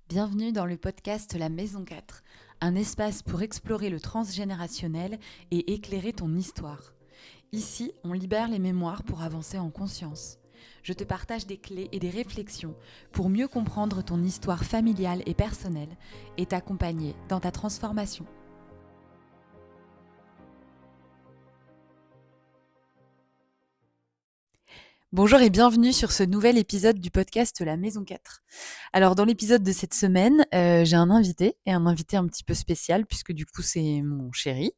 Bienvenue dans le podcast La Maison 4, un espace pour explorer le transgénérationnel et éclairer ton histoire. Ici, on libère les mémoires pour avancer en conscience. Je te partage des clés et des réflexions pour mieux comprendre ton histoire familiale et personnelle et t'accompagner dans ta transformation. Bonjour et bienvenue sur ce nouvel épisode du podcast La Maison 4. Alors dans l'épisode de cette semaine, j'ai un invité un petit peu spécial puisque du coup c'est mon chéri.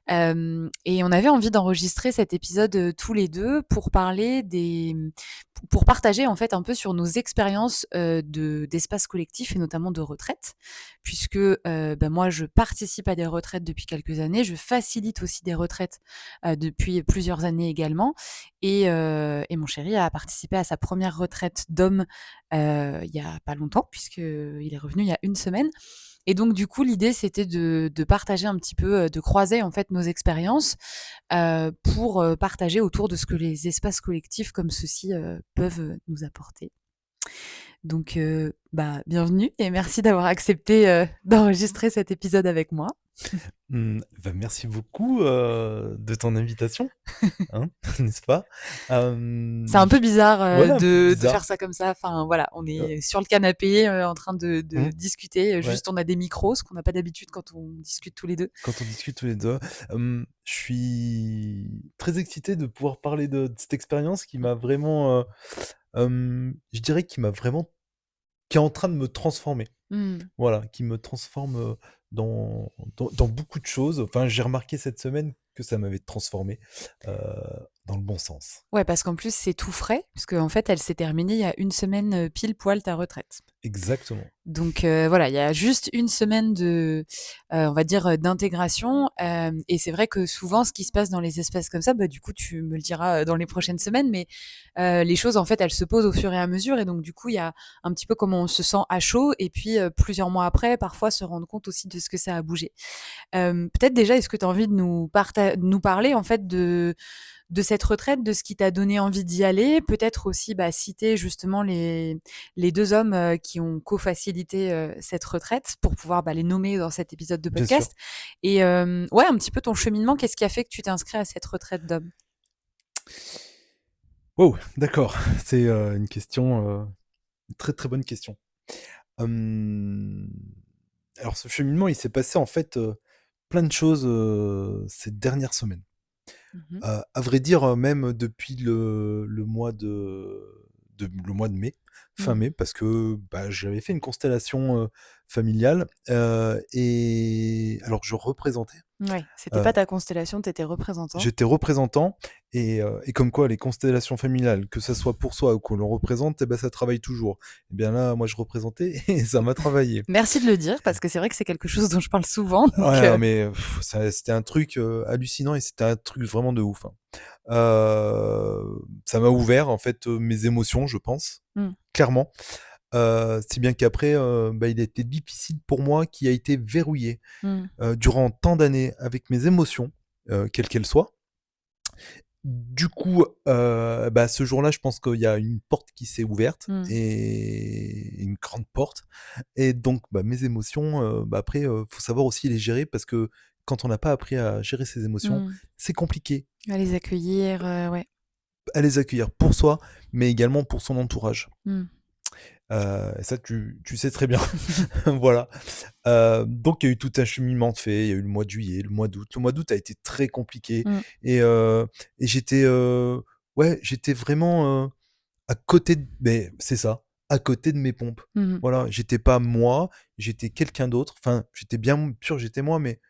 Et on avait envie d'enregistrer cet épisode, tous les 2 pour parler pour partager en fait un peu sur nos expériences, d'espace collectif et notamment de retraite. Puisque, moi je participe à des retraites depuis quelques années, je facilite aussi des retraites, depuis plusieurs années également et mon chéri a participé à sa première retraite d'homme, il y a pas longtemps puisqu'il est revenu il y a 1 semaine et donc du coup l'idée c'était de partager un petit peu, de croiser en fait nos expériences, pour, partager autour de ce que les espaces collectifs comme ceux-ci, peuvent, nous apporter. Donc bienvenue et merci d'avoir accepté, d'enregistrer cet épisode avec moi. Merci beaucoup, de ton invitation, hein, n'est-ce pas? C'est un peu bizarre, Ouais, un peu de bizarre. faire ça comme ça. Enfin voilà, on Heu, est sur le canapé, en train de mmh, discuter, ouais, juste on a des micros, ce qu'on n'a pas d'habitude quand on discute tous les 2. quand on discute tous les 2, je suis très excité de pouvoir parler de cette expérience qui m'a vraiment, je dirais qui est en train de me transformer. Mmh. Voilà, qui me transforme, dans beaucoup de choses. Enfin, j'ai remarqué cette semaine que ça m'avait transformé, heu, dans le bon sens. Ouais, parce qu'en plus c'est tout frais, puisqu'en fait elle s'est terminée il y a 1 semaine, pile poil ta retraite. Exactement. Donc voilà, il y a juste 1 semaine on va dire, d'intégration, et c'est vrai que souvent ce qui se passe dans les espaces comme ça, du coup tu me le diras, dans les prochaines semaines, mais les choses en fait elles se posent au fur et à mesure et donc du coup il y a un petit peu comment on se sent à chaud et puis, plusieurs mois après, parfois se rendre compte aussi de ce que ça a bougé. Peut-être déjà, est-ce que tu as envie de nous parler en fait de cette retraite, de ce qui t'a donné envie d'y aller? Peut-être aussi, citer justement les 2 hommes, qui ont co-facilité, cette retraite pour pouvoir, les nommer dans cet épisode de Bien sûr. podcast et ouais, un petit peu ton cheminement. Qu'est-ce qui a fait que tu t'es inscrit à cette retraite d'hommes? Wow, d'accord. C'est, une question, une très, très bonne question. Hem, alors ce cheminement, il s'est passé en fait, plein de choses, ces dernières semaines. Mmh. À vrai dire, même depuis le mois de mai, fin Mmh. mai, parce que, j'avais fait une constellation, familiale, et alors je représentais, Ouais, c'était heu pas ta constellation, tu étais représentant. j'étais représentant et comme quoi les constellations familiales, que ça soit pour soi ou qu'on le représente et ça travaille toujours. Et bien là, moi je représentais et ça m'a travaillé. Merci de le dire parce que c'est vrai que c'est quelque chose dont je parle souvent Ouais, donc non mais ça c'était un truc, hallucinant et c'était un truc vraiment de ouf, hein. Ça m'a ouvert en fait, mes émotions, je pense, mmh. clairement. Si bien qu'après, il a été difficile pour moi qui a été verrouillé, Mmh. durant tant d'années avec mes émotions, quelles qu'elles soient. Du coup, ce jour-là, je pense qu'il y a une porte qui s'est ouverte Mmh. et une grande porte et donc mes émotions, après, faut savoir aussi les gérer parce que quand on n'a pas appris à gérer ses émotions, Mmh. c'est compliqué À les accueillir, ouais. à les accueillir pour soi, mais également pour son entourage. Mmh. Et ça tu sais très bien. Voilà. Donc il y a eu tout un cheminement de fait, il y a eu le mois de juillet, le mois d'août. Le mois d'août a été très compliqué Mmh. et heu et j'étais, ouais, j'étais vraiment, à côté de c'est ça, à côté de mes pompes. Mmh mh. Voilà, j'étais pas moi, j'étais quelqu'un d'autre. Enfin, j'étais bien sûr, j'étais moi, mais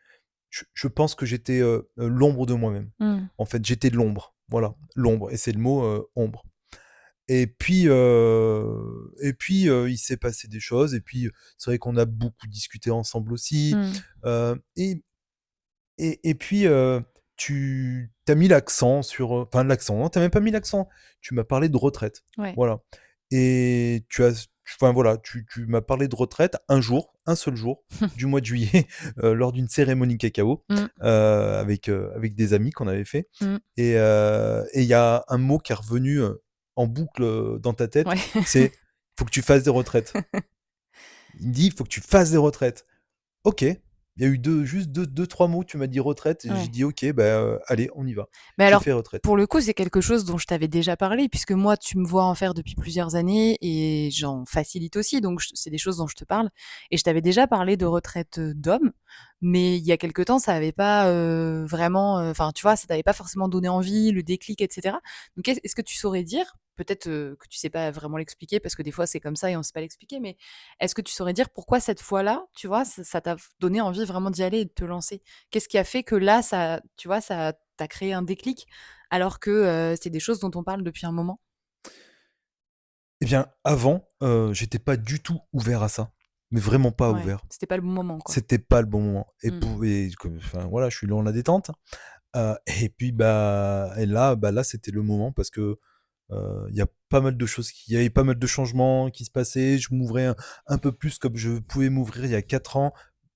je pense que j'étais, l'ombre de moi-même. Mmh. En fait, j'étais de l'ombre, voilà, l'ombre et c'est le mot, ombre. Il s'est passé des choses et puis, c'est vrai qu'on a beaucoup discuté ensemble aussi, Mmh. heu et puis, tu as mis l'accent sur, enfin l'accent, non, tu as même pas mis l'accent. Tu m'as parlé de retraite, Ouais. voilà et tu as enfin voilà, tu m'as parlé de retraite un jour, un seul jour du mois de juillet, lors d'une cérémonie cacao, Mmh. avec des amis qu'on avait fait Mmh. et il y a un mot qui est revenu, en boucle, dans ta tête, Ouais. c'est: «Faut que tu fasses des retraites». Il me dit: «Il faut que tu fasses des retraites». OK. Il y a eu juste 2-3 mots, tu m'as dit retraite et j'ai Ouais. dit: «OK, bah, allez, on y va». Mais J'ai alors, fait retraite. pour le coup, c'est quelque chose dont je t'avais déjà parlé, puisque moi, tu me vois en faire depuis plusieurs années et j'en facilite aussi. Donc, c'est des choses dont je te parle. Et je t'avais déjà parlé de retraite d'homme, mais il y a quelque temps, ça n'avait pas vraiment, enfin, tu vois, ça t'avait pas forcément donné envie, le déclic, etc. Donc, est-ce que tu saurais dire, peut-être que tu sais pas vraiment l'expliquer, parce que des fois, c'est comme ça et on sait pas l'expliquer, mais est-ce que tu saurais dire pourquoi cette fois-là, tu vois, ça t'a donné envie vraiment d'y aller et de te lancer? Qu'est-ce qui a fait que là, ça, tu vois, ça t'a créé un déclic, alors que, c'est des choses dont on parle depuis un moment? Eh bien, avant, j'étais pas du tout ouvert à ça, mais vraiment pas Ouais, ouvert. c'était pas le bon moment, quoi. C'était pas le bon moment Mmh. et comme enfin, voilà, je suis loin de la détente, et puis, bah et là, là, c'était le moment parce que, il y a pas mal de choses il y avait pas mal de changements qui se passaient. Je m'ouvrais un peu plus comme je pouvais m'ouvrir il y a 4 ans,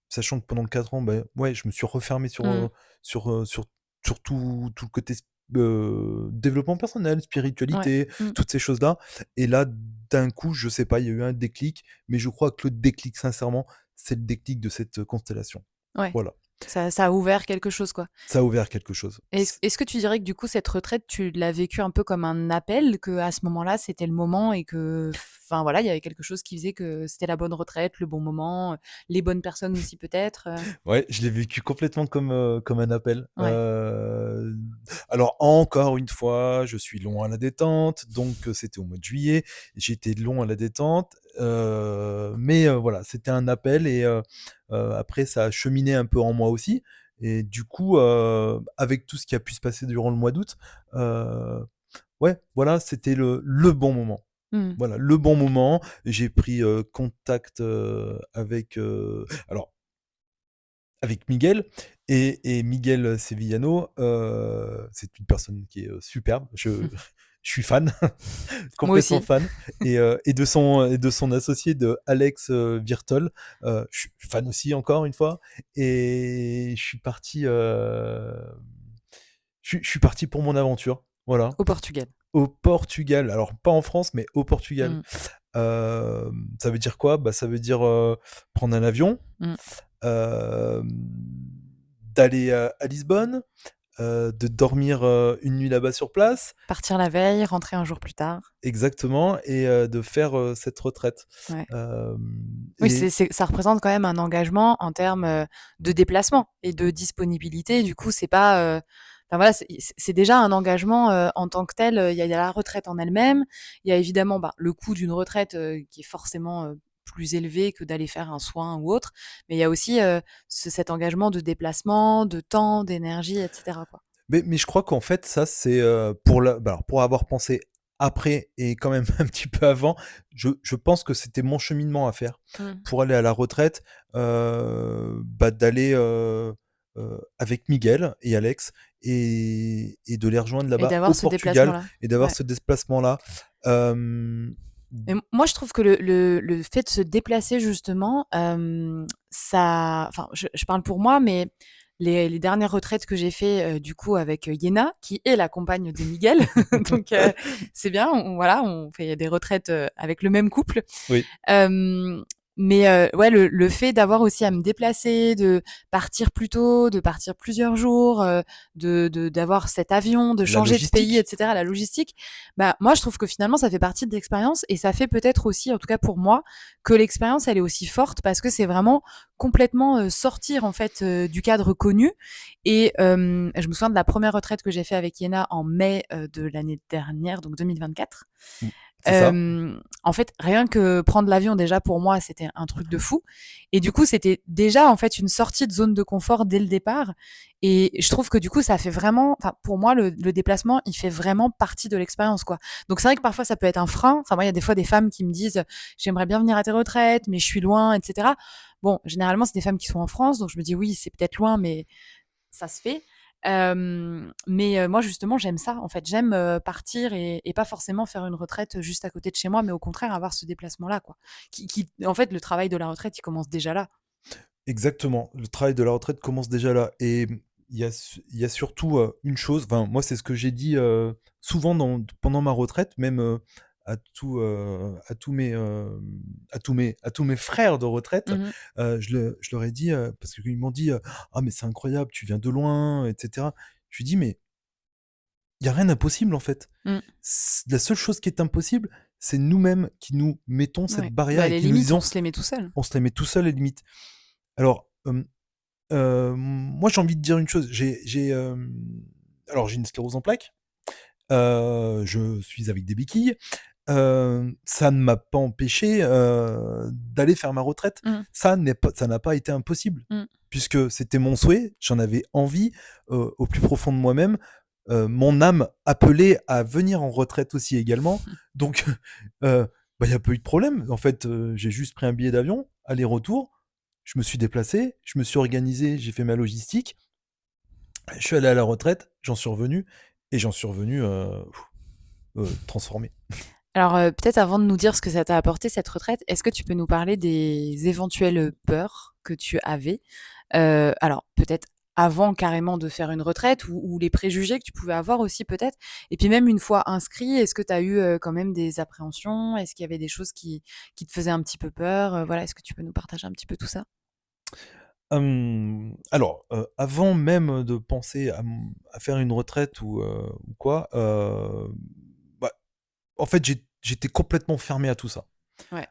sachant que pendant 4 ans, bah, ouais, je me suis refermé Mmh. sur, sur tout le côté développement personnel, Ouais. spiritualité, Mmh. toutes ces choses-là et là, d'un coup, je sais pas, il y a eu un déclic, mais je crois que le déclic, sincèrement, c'est le déclic de cette constellation. Ouais. Voilà, Ça a ouvert quelque chose, quoi. ça a ouvert quelque chose. Est-ce que tu dirais que du coup cette retraite, tu l'as vécue un peu comme un appel, qu'à ce moment-là, c'était le moment et que, enfin voilà, il y avait quelque chose qui faisait que c'était la bonne retraite, le bon moment, les bonnes personnes aussi peut-être, Ouais, je l'ai vécu complètement comme un appel. Ouais. Alors encore une fois, je suis long à la détente, donc c'était au mois de juillet. J'étais long à la détente, mais voilà, c'était un appel et après ça a cheminé un peu en moi aussi et du coup, avec tout ce qui a pu se passer durant le mois d'août, heu, ouais, voilà, c'était le bon moment. Mmh. Voilà, le bon moment. J'ai pris, contact, avec, alors avec Miguel et Miguel Sevillano, c'est une personne qui est, superbe. Je suis fan, Moi complètement aussi. fan et de son associé de Alex, Virtol, je suis fan aussi encore une fois et je suis parti pour mon aventure, voilà, Au Portugal. au Portugal. Alors pas en France, mais au Portugal. Mmh. Ça veut dire quoi? Bah, ça veut dire, prendre un avion, Mmh. hem, d'aller, à Lisbonne, de dormir, une nuit là-bas sur place. Partir la veille, rentrer un jour plus tard. Exactement et de faire, cette retraite. Ouais. Oui, Et ça représente quand même un engagement en termes, de déplacement et de disponibilité. Du coup, c'est pas, enfin voilà, c'est déjà un engagement, en tant que tel. Il y a la retraite en elle-même. Il y a évidemment, bah, le coût d'une retraite, qui est forcément, plus élevé que d'aller faire un soin ou autre. Mais il y a aussi, cet engagement de déplacement, de temps, d'énergie et cetera, quoi. mais je crois qu'en fait ça c'est, alors pour avoir pensé après et quand même un petit peu avant, je pense que c'était mon cheminement à faire Mmh. pour aller à la retraite, bah, d'aller, avec Miguel et Alex et de les rejoindre Et là-bas d'avoir au ce Portugal déplacement-là. et d'avoir Ouais. ce déplacement-là. Hem, Mais moi, je trouve que le fait de se déplacer justement, ça, enfin, je parle pour moi, mais les dernières retraites que j'ai fait, du coup avec, Yéna, qui est la compagne de Miguel, donc c'est bien, voilà, on fait des retraites, avec le même couple. oui, Hem, mais ouais, le fait d'avoir aussi à me déplacer, de partir plus tôt, de partir plusieurs jours, d'avoir cet avion, de la changer de pays et logistique. cetera, la logistique, bah, moi, je trouve que finalement, ça fait partie de l'expérience et ça fait peut-être aussi, en tout cas pour moi, que l'expérience, elle est aussi forte parce que c'est vraiment complètement, sortir, en fait, du cadre connu et je me souviens de la première retraite que j'ai fait avec Yéna en mai, de l'année dernière, donc 2024. Mmh, c'est ça. En fait, rien que prendre l'avion, déjà, pour moi, c'était un truc de fou et du coup, c'était déjà, en fait, une sortie de zone de confort dès le départ et je trouve que, du coup, ça fait vraiment, enfin, pour moi, le déplacement, il fait vraiment partie de l'expérience, quoi. Donc c'est vrai que parfois, ça peut être un frein. Enfin, moi, il y a des fois des femmes qui me disent: «J'aimerais bien venir à tes retraites, mais je suis loin» et cetera. Bon, généralement, c'est des femmes qui sont en France, donc je me dis: «Oui, c'est peut-être loin, mais ça se fait». Mais moi justement j'aime ça en fait. J'aime, partir et pas forcément faire une retraite juste à côté de chez moi, mais au contraire avoir ce déplacement-là, quoi. Qui en fait, le travail de la retraite, il commence déjà là. Exactement, le travail de la retraite commence déjà là et il y a surtout, une chose, enfin moi c'est ce que j'ai dit, souvent pendant ma retraite, même, à tous mes frères de retraite, Mmh. je leur ai dit, parce qu'ils m'ont dit, «Ah mais c'est incroyable, tu viens de loin» et cetera. Je lui ai dit: «Mais il y a rien d'impossible en fait. Mmh. La seule chose qui est impossible, c'est nous-mêmes qui nous mettons cette Ouais. barrière Bah, et les qui nous limites, on disons se les met tout seul. on se les met tout seul les limites». Alors, moi j'ai envie de dire une chose, alors j'ai une sclérose en plaques, je suis avec des béquilles, ça ne m'a pas empêché, d'aller faire ma retraite. Mmh. Ça n'a pas été impossible, Mmh. puisque c'était mon souhait, j'en avais envie, au plus profond de moi-même. Mon âme appelait à venir en retraite aussi également. Donc, bah, il y a pas eu de problème. En fait, j'ai juste pris un billet d'avion, aller-retour. Je me suis déplacé, je me suis organisé, j'ai fait ma logistique. Je suis allé à la retraite, j'en suis revenu et j'en suis revenu, transformé. Alors, peut-être avant de nous dire ce que ça t'a apporté cette retraite, est-ce que tu peux nous parler des éventuelles peurs que tu avais? Alors peut-être avant carrément de faire une retraite ou les préjugés que tu pouvais avoir aussi peut-être? Et puis même une fois inscrit, est-ce que tu as eu, quand même des appréhensions? Est-ce qu'il y avait des choses qui te faisaient un petit peu peur? Voilà, est-ce que tu peux nous partager un petit peu tout ça? Alors, avant même de penser à faire une retraite ou quoi, bah, en fait, j'étais complètement fermé à tout ça. Ouais.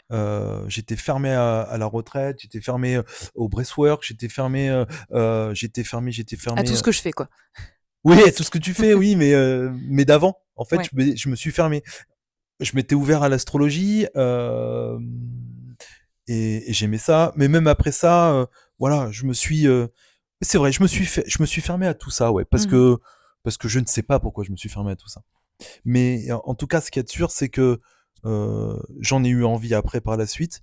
J'étais fermé à la retraite, j'étais fermé, au breathwork, j'étais À fermé, tout ce que je fais quoi. oui, à tout ce que tu fais, oui, mais d'avant. En fait, Ouais. je me suis fermé. Je m'étais ouvert à l'astrologie, et j'aimais ça. Mais même après ça, voilà, c'est vrai, je me suis fermé à tout ça, ouais, Mmh. parce que je ne sais pas pourquoi je me suis fermé à tout ça. Mais en tout cas, ce qu'il y a de sûr, c'est que j'en ai eu envie après par la suite.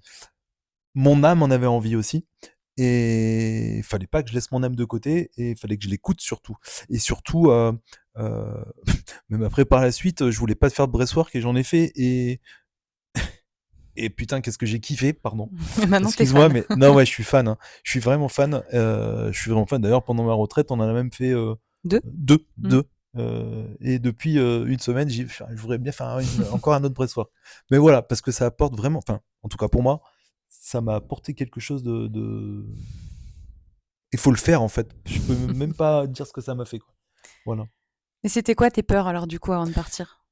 Mon âme en avait envie aussi. Et il fallait pas que je laisse mon âme de côté et il fallait que je l'écoute surtout. Et surtout, euh, même après par la suite, je voulais pas faire de breathwork et j'en ai fait. Et putain, qu'est-ce que j'ai kiffé, pardon. Et maintenant tu es Excuse-moi, fan. mais non, ouais, je suis fan, hein. Je suis vraiment fan. Je suis vraiment fan. D'ailleurs, pendant ma retraite, on en a même fait 2? deux. Mmh. Deux. Et depuis une semaine, je voudrais bien faire encore un autre breathwork. Mais voilà, parce que ça apporte vraiment, enfin, en tout cas pour moi, ça m'a apporté quelque chose il faut le faire en fait. Je peux même pas dire ce que ça m'a fait, quoi. Voilà. Et c'était quoi tes peurs alors du coup avant de partir?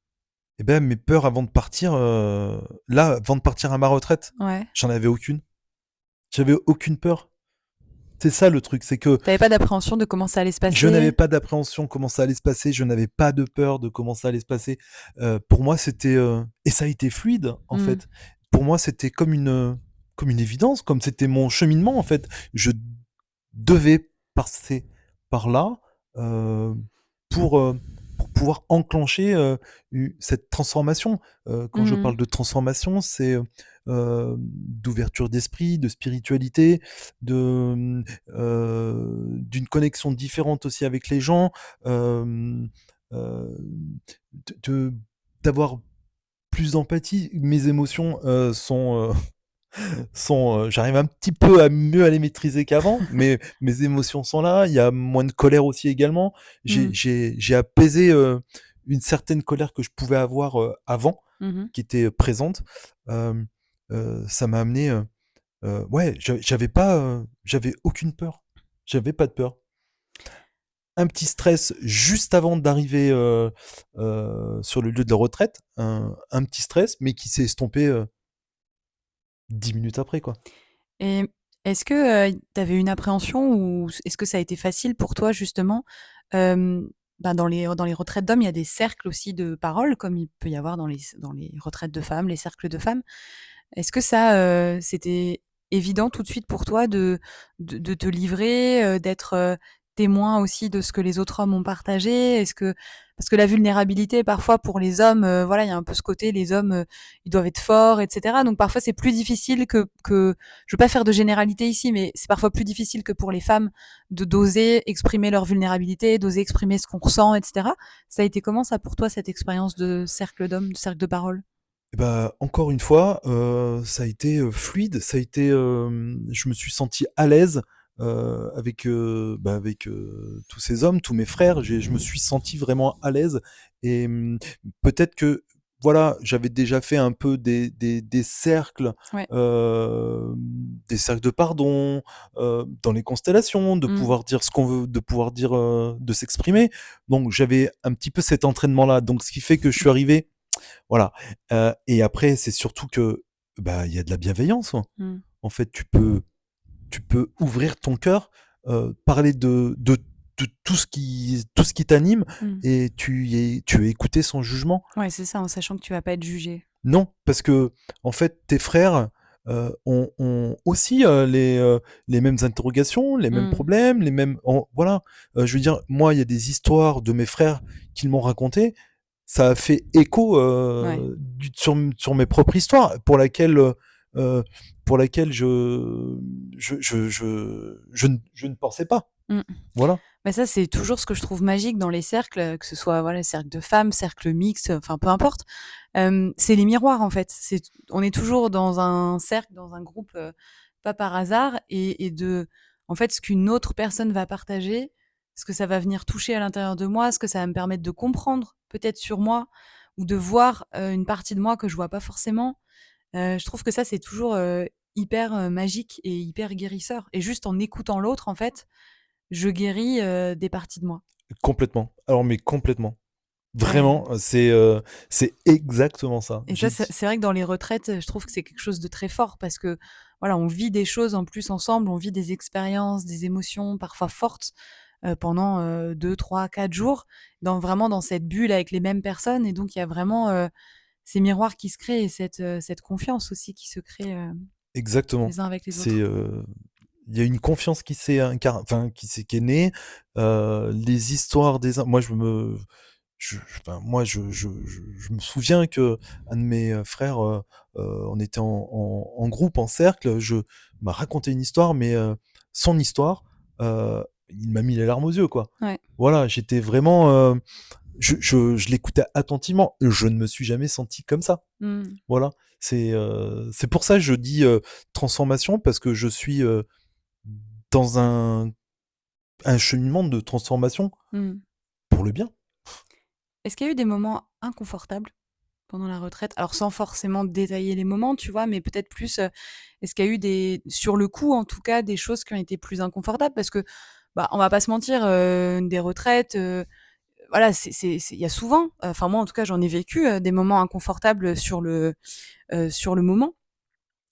Et ben mes peurs avant de partir, là, avant de partir à ma retraite, Ouais. j'en avais aucune. J'avais aucune peur. C'est ça le truc, c'est que Tu avais pas d'appréhension de comment ça allait se je n'avais passer? pas d'appréhension comment ça allait se passer, je n'avais pas de peur de comment ça allait se passer. Pour moi, c'était, et ça a été fluide, en Mmh. fait. Pour moi, c'était comme une évidence, comme c'était mon cheminement, en fait. Je devais passer par là, heu, pour, heu, pour pouvoir enclencher, u cette transformation. Quand je Mmh. parle de transformation, c'est, d'ouverture d'esprit, de spiritualité, d'une connexion différente aussi avec les gens, hem, heu, de d'avoir plus d'empathie. Mes émotions, j'arrive un petit peu à mieux à les maîtriser qu'avant, mais mes émotions sont là. Il y a moins de colère aussi également. Mmh. J'ai apaisé une certaine colère que je pouvais avoir avant, Mmh. qui était présente. Euh, Ça m'a amené, ouais, j'avais pas, j'avais aucune peur. J'avais pas de peur. Un petit stress juste avant d'arriver sur le lieu de la retraite, un petit stress, mais qui s'est estompé 10 minutes après, quoi. Et est-ce que, tu avais une appréhension ou est-ce que ça a été facile pour toi justement? Dans les retraites d'hommes, il y a des cercles aussi de parole comme il peut y avoir dans les retraites de femmes, les cercles de femmes. Est-ce que ça, c'était évident tout de suite pour toi de te livrer, d'être, témoin aussi de ce que les autres hommes ont partagé? Est-ce que parce que la vulnérabilité parfois pour les hommes, voilà, il y a un peu ce côté, les hommes, ils doivent être forts et cetera. Donc parfois c'est plus difficile que je veux pas faire de généralité ici, mais c'est parfois plus difficile que pour les femmes de d'oser exprimer leur vulnérabilité, d'oser exprimer ce qu'on ressent et cetera. Ça a été comment ça pour toi cette expérience de cercle d'hommes, de cercle de parole? Et bah, encore une fois, ça a été, fluide, ça a été, je me suis senti à l'aise, avec, avec, tous ces hommes, tous mes frères. Je me suis senti vraiment à l'aise et peut-être que voilà, j'avais déjà fait un peu Ouais. des cercles de pardon, dans les constellations, de Mmh. pouvoir dire ce qu'on veut, de pouvoir dire, de s'exprimer. Donc j'avais un petit peu cet entraînement-là. Donc ce qui fait que je suis arrivé, voilà. Et après, c'est surtout que, bah, il y a de la bienveillance, hein. Mmh. En fait, tu peux ouvrir ton cœur, parler de tout ce qui t'anime, Mmh. et tu es écouté sans jugement. Ouais, c'est ça, en sachant que tu vas pas être jugé. Non, parce que en fait, tes frères, ont aussi, les mêmes interrogations, les mêmes Mmh. problèmes, les mêmes voilà. Je veux dire, moi, il y a des histoires de mes frères qu'ils m'ont racontées, ça a fait écho, Ouais. sur mes propres histoires, heu, pour laquelle je ne pensais pas. Mmh. Voilà. Bah, ça, c'est toujours ce que je trouve magique dans les cercles, que ce soit, voilà, cercle de femmes, cercle mixte, enfin peu importe. C'est les miroirs, en fait. On est toujours dans un cercle, dans un groupe, pas par hasard et en fait, ce qu'une autre personne va partager, ce que ça va venir toucher à l'intérieur de moi, ce que ça va me permettre de comprendre peut-être sur moi ou de voir, une partie de moi que je vois pas forcément. Je trouve que ça, c'est toujours, hyper, magique et hyper guérisseur et juste en écoutant l'autre, en fait, je guéris, des parties de moi. Complètement. Alors mais complètement. Ouais Vraiment, c'est exactement ça. et ça, c'est vrai que dans les retraites, je trouve que c'est quelque chose de très fort parce que, voilà, on vit des choses en plus ensemble, on vit des expériences, des émotions parfois fortes, pendant, 2, 3, 4 jours, vraiment dans cette bulle avec les mêmes personnes et donc il y a vraiment, ces miroirs qui se créent et cette confiance aussi qui se crée, Exactement. les uns avec les C'est, autres. il y a une confiance qui est née, les histoires des uns, moi enfin, moi je me souviens que un de mes, frères, on était en groupe, en cercle, m'a raconté une histoire, mais, son histoire, il m'a mis les larmes aux yeux, quoi. Ouais. Voilà, j'étais vraiment, je l'écoutais attentivement. Je ne me suis jamais senti comme ça. Mmh. Voilà, c'est pour ça que je dis, transformation, parce que je suis, dans un cheminement de transformation Mmh. pour le bien. Est-ce qu'il y a eu des moments inconfortables pendant la retraite? Alors sans forcément détailler les moments, tu vois? Mais peut-être plus, est-ce qu'il y a eu sur le coup en tout cas, des choses qui ont été plus inconfortables? Parce que, bah, on va pas se mentir, des retraites, voilà, il y a souvent, enfin moi en tout cas j'en ai vécu, des moments inconfortables sur le moment.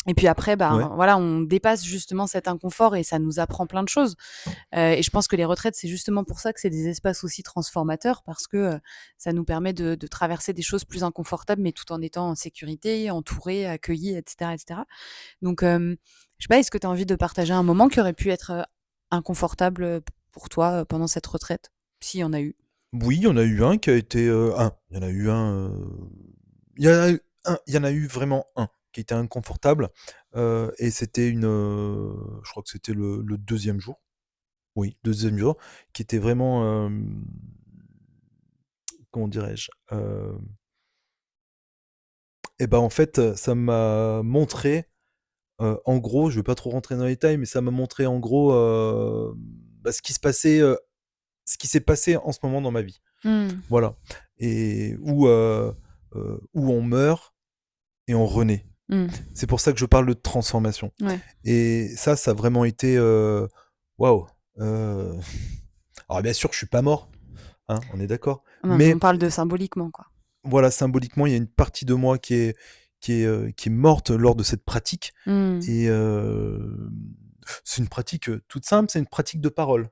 Et puis après, Ouais, ben, voilà, on dépasse justement cet inconfort et ça nous apprend plein de choses. Et je pense que les retraites, c'est justement pour ça que c'est des espaces aussi transformateurs parce que, ça nous permet de traverser des choses plus inconfortables, mais tout en étant en sécurité, entouré, accueilli et cetera et cetera. Donc, je sais pas, est-ce que tu as envie de partager un moment qui aurait pu être, inconfortable, pour toi, pendant cette retraite? S'il y en a eu? oui, il y en a eu un qui a été, il y en a eu un, il y en a eu il y en a eu vraiment un qui était inconfortable, et c'était je crois que c'était le 2e jour. Oui, 2e jour, qui était vraiment, comment dirais-je? Et ben, en fait, ça m'a montré, en gros, je vais pas trop rentrer dans les détails, mais ça m'a montré en gros, bah, ce qui s'est passé en ce moment dans ma vie. Mmh. Voilà, et où on meurt et on renaît. Mmh. C'est pour ça que je parle de transformation, Ouais. et ça a vraiment été, waouh! Heu, alors bien sûr, je suis pas mort, hein, on est d'accord, Non, mais on mais parle de symboliquement, quoi. voilà, symboliquement, il y a une partie de moi qui est morte lors de cette pratique, Mmh. et c'est une pratique, toute simple, c'est une pratique de parole,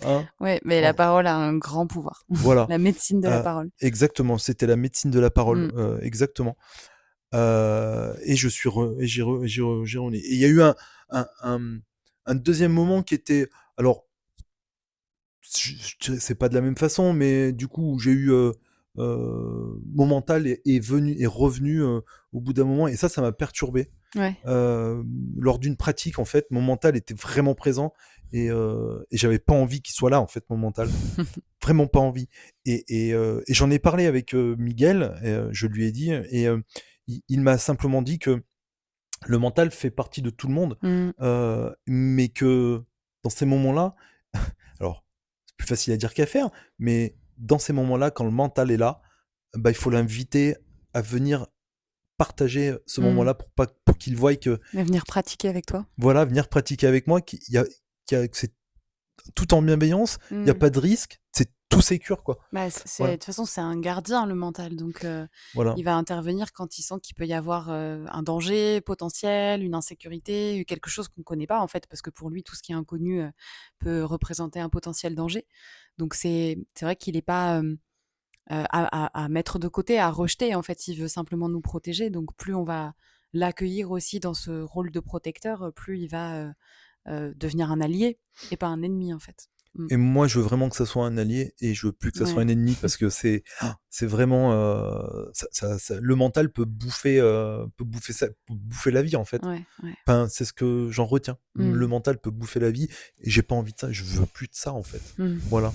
hein. Ouais, mais la Voilà, parole a un grand pouvoir. voilà, La médecine de la parole. exactement, c'était la médecine de la parole, Mmh. exactement. Et je suis re et j'ai rené et il y a eu un un, mmh, un 2e moment qui était, alors, je dirais c'est pas de la même façon, mais du coup, où j'ai eu, mon mental est revenu, au bout d'un moment, et ça m'a perturbé. Ouais. Lors d'une pratique, en fait, mon mental était vraiment présent, et j'avais pas envie qu'il soit là, en fait, mon mental. Vraiment pas envie, et j'en ai parlé avec, Miguel, et je lui ai dit, et il m'a simplement dit que le mental fait partie de tout le monde, Mmh. mais que dans ces moments-là, alors c'est plus facile à dire qu'à faire, mais dans ces moments-là, quand le mental est là, bah, il faut l'inviter à venir partager ce Mmh. moment-là pour qu'ils voient que, Mais venir pratiquer avec toi. voilà, venir pratiquer avec moi, que c'est tout en bienveillance, il n'y a Mmh. pas de risque, c'est tout sécure, quoi. Bah, de Voilà, toute façon, c'est un gardien, le mental, donc voilà. il va intervenir quand il sent qu'il peut y avoir, un danger potentiel, une insécurité, quelque chose qu'on ne connaît pas, en fait, parce que pour lui, tout ce qui est inconnu, peut représenter un potentiel danger. Donc c'est vrai qu'il est pas, à mettre de côté, à rejeter, en fait. Il veut simplement nous protéger, donc plus on va l'accueillir aussi dans ce rôle de protecteur, plus il va, devenir un allié et pas un ennemi, en fait. Mmh. Et moi, je veux vraiment que ça soit un allié et je veux plus que ça soit Ouais. un ennemi parce que c'est vraiment, le mental peut bouffer la vie, en fait. Ouais, ouais. Enfin, c'est ce que j'en retiens. Le Mmh. mental peut bouffer la vie et j'ai pas envie de ça. Je veux plus de ça, en fait. Mmh. Voilà.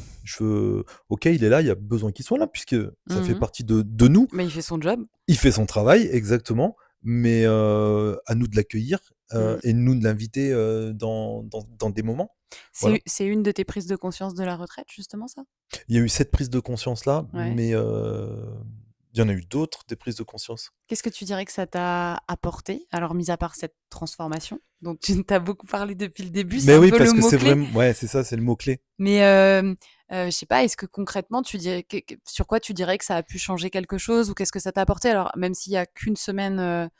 OK, il est là, il y a besoin qu'il soit là puisque ça fait Mmh. partie de nous. Mais il fait son job. Il fait son travail, exactement, mais à nous de l'accueillir, Mmh. et nous de l'inviter, dans des moments. Voilà. C'est une de tes prises de conscience de la retraite, justement, ça? Il y a eu cette prise de conscience-là, Ouais. mais il y en a eu d'autres, des prises de conscience. Qu'est-ce que tu dirais que ça t'a apporté? Alors, mis à part cette transformation dont tu as beaucoup parlé depuis le début, c'est Mais un oui, peu le parce que c'est mot-clé. vraiment, ouais, c'est ça, c'est le mot-clé. Mais, je sais pas, est-ce que concrètement tu dirais que sur quoi tu dirais que ça a pu changer quelque chose ou qu'est-ce que ça t'a apporté? Alors, même s'il y a qu'une semaine,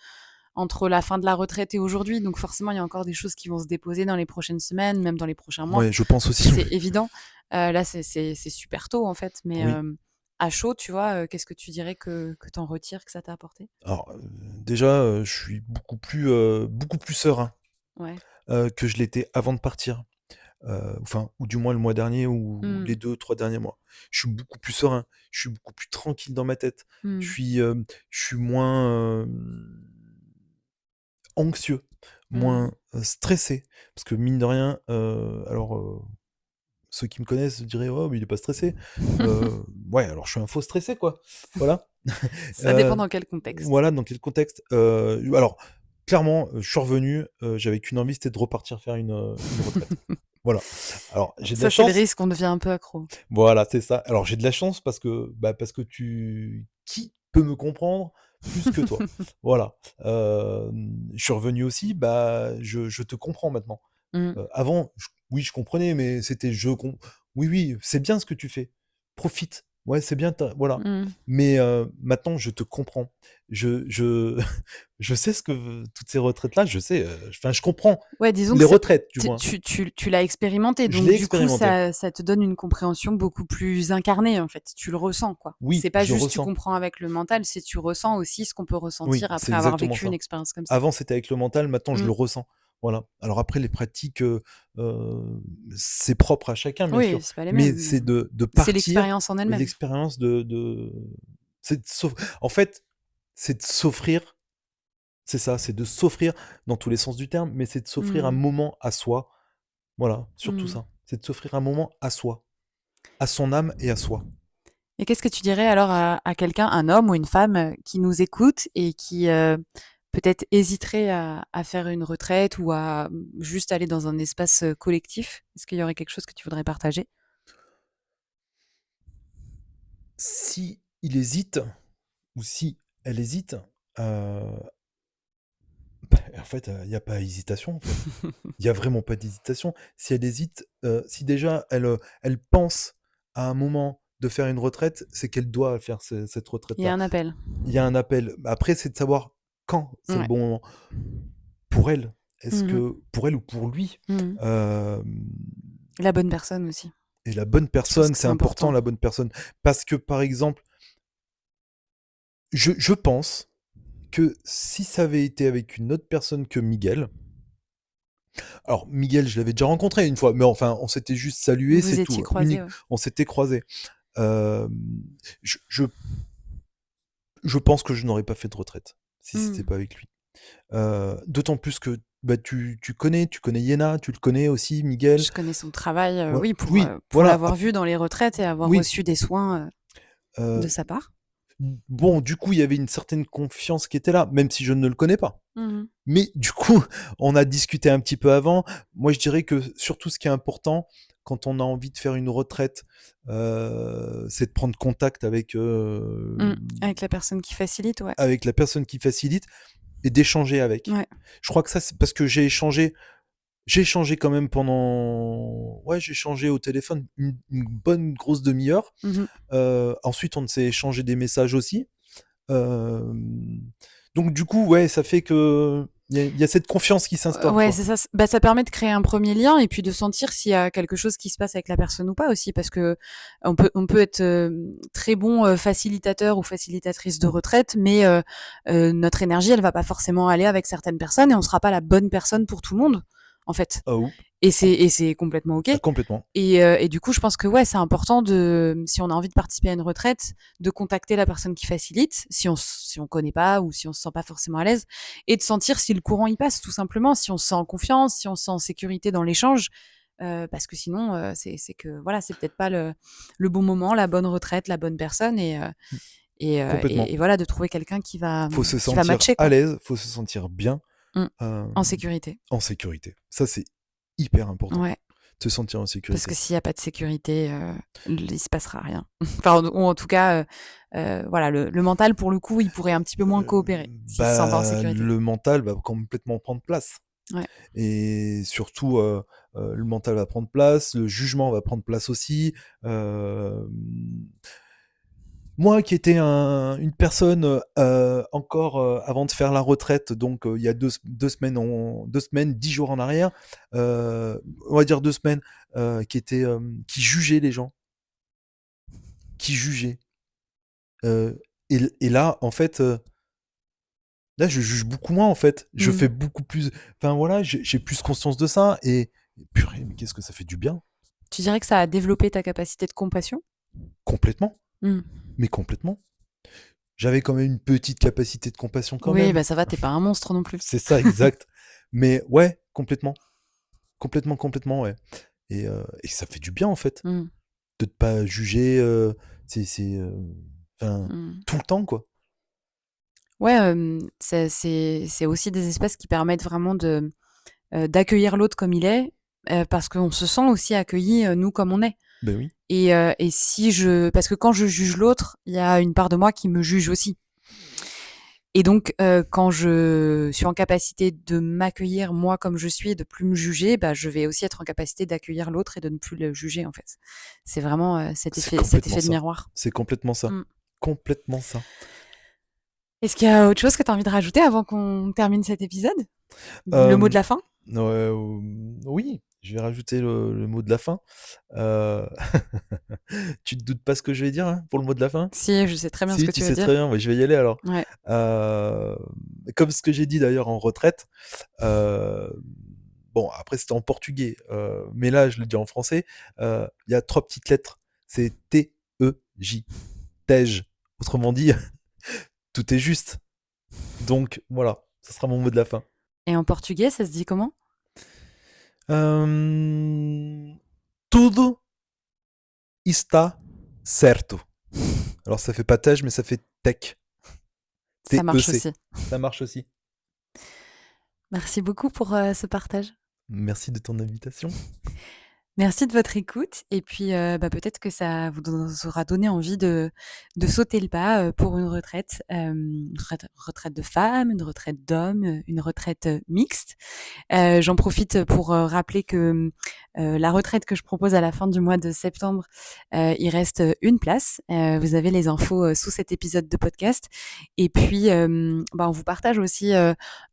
entre la fin de la retraite et aujourd'hui, donc forcément il y a encore des choses qui vont se déposer dans les prochaines semaines, même dans les prochains mois. Ouais, je pense Ça, aussi, c'est oui. évident. Là, c'est super tôt, en fait, mais, Oui. à chaud, tu vois, qu'est-ce que tu dirais que tu en retires, que ça t'a apporté? Alors, déjà, je suis beaucoup plus serein, Ouais. que je l'étais avant de partir. Enfin, ou du moins le mois dernier ou Mmh. les 2 3 derniers mois. Je suis beaucoup plus serein, je suis beaucoup plus tranquille dans ma tête. Je Mmh. suis, je suis moins, anxieux, Mmh. moins, stressé. Parce que mine de rien, alors, ceux qui me connaissent diraient: «Oh, mais il est pas stressé». Ouais, alors je suis un faux stressé, quoi. Voilà. Ça dépend Heu, dans quel contexte. voilà, dans quel contexte? Alors clairement, je suis revenu, j'avais qu'une envie, c'était de repartir faire une retraite. Voilà. Alors j'ai de la Ça, c'est le chance. risque, on devient un peu accro. Voilà, c'est ça. Alors j'ai de la chance parce que qui peut me comprendre plus que toi? Voilà. Je suis revenu aussi, je te comprends maintenant. Mmh. Avant, oui, je comprenais, mais c'était oui, oui, c'est bien ce que tu fais. Profite. Ouais, c'est bien, voilà. Mmh. Mais maintenant, je te comprends. Je je sais ce que toutes ces retraites-là, je sais, enfin, je comprends Ouais, disons que les c'est retraites, du tu moins. tu tu tu l'as expérimenté, Je donc l'ai du coup, expérimenté. ça te donne une compréhension beaucoup plus incarnée, en fait. Tu le ressens, quoi. C'est Oui, pas je juste tu ressens. comprends avec le mental, c'est tu ressens aussi ce qu'on peut Oui, ressentir c'est après avoir exactement vécu une ça. expérience comme ça. Avant, c'était avec le mental, maintenant je le Mmh. ressens. Voilà. Alors après les pratiques, c'est propre à chacun, bien Oui, sûr, c'est pas les mêmes, mais mais c'est de c'est partir l'expérience en et elle-même. l'expérience c'est de en fait, c'est de s'offrir, c'est ça, c'est de s'offrir dans tous les sens du terme, mais c'est de s'offrir un Mmh. moment à soi. Voilà, surtout Mmh. ça. C'est de s'offrir un moment à soi, à son âme et à soi. Et qu'est-ce que tu dirais alors à quelqu'un, un homme ou une femme, qui nous écoute et qui, peut-être hésiterait à faire une retraite ou à, juste aller dans un espace, collectif? Est-ce qu'il y aurait quelque chose que tu voudrais partager? Si il hésite ou si elle hésite, heu en fait, il y a pas hésitation, en fait. Il y a vraiment pas d'hésitation. Si elle hésite, si déjà elle pense à un moment de faire une retraite, c'est qu'elle doit faire cette Il y a retraite-là. un appel. Il y a un appel. Après, c'est de savoir quand c'est le Ouais. bon moment. Pour elle, est-ce Mmh mh. que pour elle ou pour lui, Mmh. hem La bonne personne aussi. et la bonne Je pense personne, que c'est c'est important, important. la bonne personne. Parce que, par exemple, je pense que si ça avait été avec une autre personne que Miguel. Alors Miguel, je l'avais déjà rencontré une fois, mais enfin, on s'était juste salué, Vous c'est vous étiez tout, croisés, ouais. on s'était croisés. Hem, je je je pense que je n'aurais pas fait de retraite, si c'était Mmh. pas avec lui. D'autant plus que, tu connais Iéna, tu le connais aussi, Miguel. Je connais son travail, Ouais, oui, oui, pour voilà, l'avoir vu dans les retraites et avoir oui, reçu des soins, de heu, sa part. bon, du coup, il y avait une certaine confiance qui était là, même si je ne le connais pas. Mmh mh. Mais du coup, on a discuté un petit peu avant. Moi, je dirais que surtout ce qui est important, quand on a envie de faire une retraite, c'est de prendre contact avec Avec la personne qui facilite, ouais. avec la personne qui facilite et d'échanger avec. Ouais. Je crois que ça, c'est parce que j'ai échangé quand même pendant... Ouais, j'ai échangé au téléphone une bonne grosse demi-heure. Mmh. Ensuite, on s'est échangé des messages aussi. Donc du coup, ouais, ça fait que il y a cette confiance qui s'instaure, Ouais, quoi. c'est ça. Bah, ça permet de créer un premier lien et puis de sentir s'il y a quelque chose qui se passe avec la personne ou pas aussi, parce que on peut être très bon facilitateur ou facilitatrice de retraite, mais notre énergie, elle va pas forcément aller avec certaines personnes et on sera pas la bonne personne pour tout le monde, en fait. Oh, Et c'est complètement ok. complètement. Et du coup, je pense que ouais, c'est important si on a envie de participer à une retraite, de contacter la personne qui facilite, si on connaît pas ou si on se sent pas forcément à l'aise, et de sentir si le courant y passe, tout simplement, si on se sent en confiance, si on se sent en sécurité dans l'échange, parce que sinon, c'est que voilà, c'est peut-être pas le bon moment, la bonne retraite, la bonne personne, Complètement. et voilà, de trouver quelqu'un Faut se qui va sentir matcher, à quoi. l'aise, faut se sentir bien, Mmh. euh, En sécurité. en sécurité. Ça, c'est hyper important. Ouais. Se sentir en Parce sécurité. que s'il y a pas de sécurité, il se passera rien. Enfin, ou en tout cas, voilà, le mental, pour le coup, il pourrait un petit peu moins coopérer s'il se sent pas en sécurité. Le mental va complètement prendre place. Ouais. Et surtout, le mental va prendre place, le jugement va prendre place aussi. Moi qui étais une personne encore avant de faire la retraite, donc il y a 2 semaines, 10 jours en arrière, on va dire 2 semaines, qui jugeait les gens, qui jugeait. Et là, en fait, là, je juge beaucoup moins, en fait. Je Mmh. fais beaucoup plus. Enfin voilà, j'ai plus conscience de ça. Et purée, mais qu'est-ce que ça fait du bien? Tu dirais que ça a développé ta capacité de compassion? Complètement. Mmh. Mais complètement. J'avais quand même une petite capacité de compassion quand Oui, même. bah, ça va, tu pas un monstre non plus. C'est ça, exact. Mais ouais, complètement. Complètement, complètement, ouais. Et ça fait du bien, en fait, Mmh. de ne pas juger, enfin, Mmh. tout le temps, quoi. Ouais, c'est aussi des espaces qui permettent vraiment d'accueillir l'autre comme il est, parce qu'on se sent aussi accueilli, nous, comme on est. Ben oui. Et parce que quand je juge l'autre, il y a une part de moi qui me juge aussi. Et donc, quand je suis en capacité de m'accueillir moi comme je suis et de plus me juger, bah, je vais aussi être en capacité d'accueillir l'autre et de ne plus le juger, en fait. C'est vraiment cet C'est effet complètement de ça. miroir. C'est complètement ça. Mmh. Complètement ça. Est-ce qu'il y a autre chose que tu as envie de rajouter avant qu'on termine cet épisode? Le mot Euh, de la fin? oui, je vais rajouter le mot de la fin. Euh, Tu te doutes pas ce que je vais dire, hein, pour le mot de la fin? Si, je sais très bien ce Si, que tu tu veux sais dire. très bien, ouais, je vais y aller alors. Ouais. Euh, Comme ce que j'ai dit d'ailleurs en retraite, bon, après c'était en portugais, mais là je le dis en français, il y a 3 petites lettres, c'est T-E-J, TEJ. Autrement dit, tout est juste. Donc voilà, ce sera mon mot de la fin. Et en portugais, ça se dit comment? Tudo está certo. Alors ça fait pas TEJ, mais ça fait tech. Ça marche T-E-C. aussi. Ça marche aussi. Merci beaucoup pour ce partage. Merci de ton invitation. Merci de votre écoute et puis, bah, peut-être que ça vous aura donné envie de sauter le pas, pour une retraite, une retraite de femmes, une retraite d'hommes, une retraite, mixte. J'en profite pour, rappeler que, la retraite que je propose à la fin du mois de septembre, il reste, une place. Vous avez les infos, sous cet épisode de podcast et puis, bah, on vous partage aussi,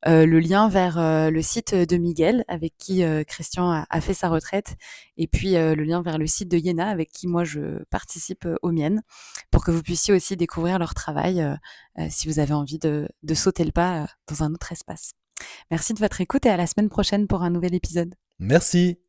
le lien vers, le site de Miguel avec qui, Christian a fait sa retraite et puis, le lien vers le site de Yéna avec qui moi je participe, aux miennes pour que vous puissiez aussi découvrir leur travail, si vous avez envie de sauter le pas, dans un autre espace. Merci de votre écoute et à la semaine prochaine pour un nouvel épisode. Merci.